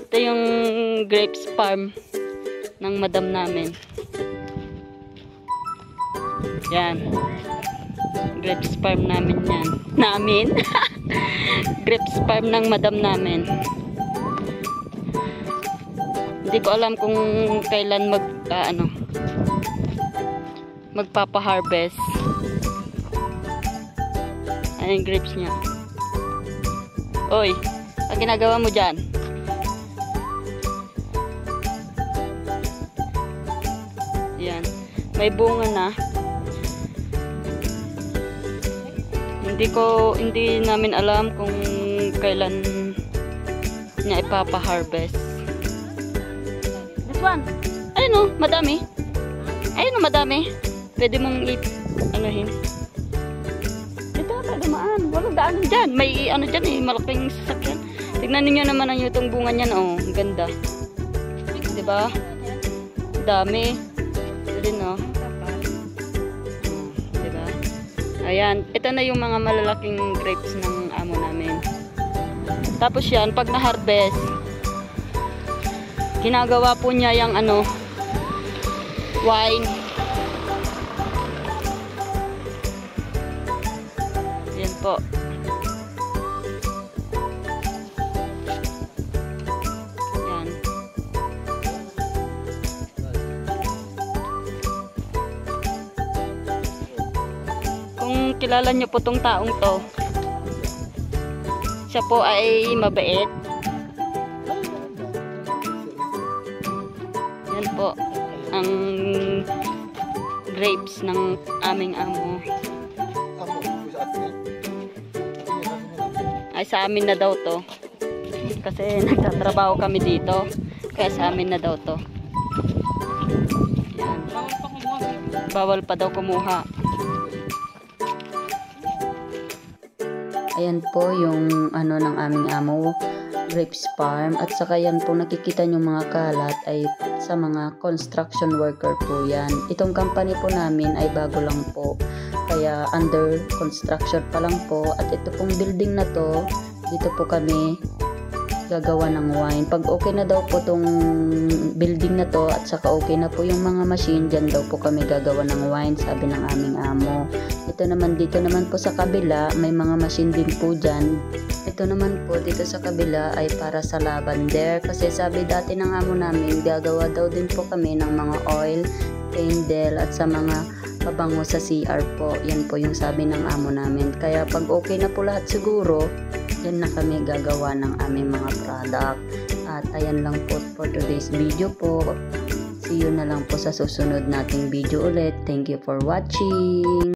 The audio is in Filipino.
Ito yung grapes farm ng madam namin. Yan. Grapes farm namin yan. Namin? Grapes farm ng madam namin. Hindi ko alam kung kailan magpapa-harvest. Ayan yung grapes niya. Oy, ang ginagawa mo dyan? Yan. May bunga na. Hindi namin alam kung kailan niya ipapa-harvest. This one. Ayun o, madami. Ayun o, madami. Pwede mong anuhin. Ito, dumaan. Walang daanan dyan. May ano dyan eh, malaking sasakyan. Tignan ninyo naman ang itong bunga niyan. Oh, ang ganda. Diba? Dami. Ito din oh. Diba? Ayan. Ito na yung mga malalaking grapes ng amo namin. Tapos yan, pag na-harvest, ginagawa po niya yung wine. Yan po. Yan. Kung kilala niyo po tong taong to, siya po ay mabait. Yan po ang grapes ng aming amo. Ay sa amin na daw to. Kasi nagtatrabaho kami dito. Kaya sa amin na daw to. Yan. Bawal pa daw kumuha. Ayan po yung ng aming amo, grapes farm. At saka yan po nakikita nyo mga kalat ay sa mga construction worker po yan. Itong company po namin ay bago lang po. Kaya under construction pa lang po. At ito pong building na to, dito po kami gagawa ng wine. Pag okay na daw po tong building na to at saka okay na po yung mga machine, dyan daw po kami gagawa ng wine, sabi ng aming amo. Ito naman dito naman po sa kabila, may mga machine din po dyan. Ito naman po dito sa kabila ay para sa lavender. Kasi sabi dati ng amo namin, gagawa daw din po kami ng mga oil, candle at sa mga pabango sa CR po. Yan po yung sabi ng amo namin. Kaya pag okay na po lahat siguro, yan na kami gagawa ng aming mga product. At ayan lang po for today's video po. See you na lang po sa susunod nating video ulit. Thank you for watching.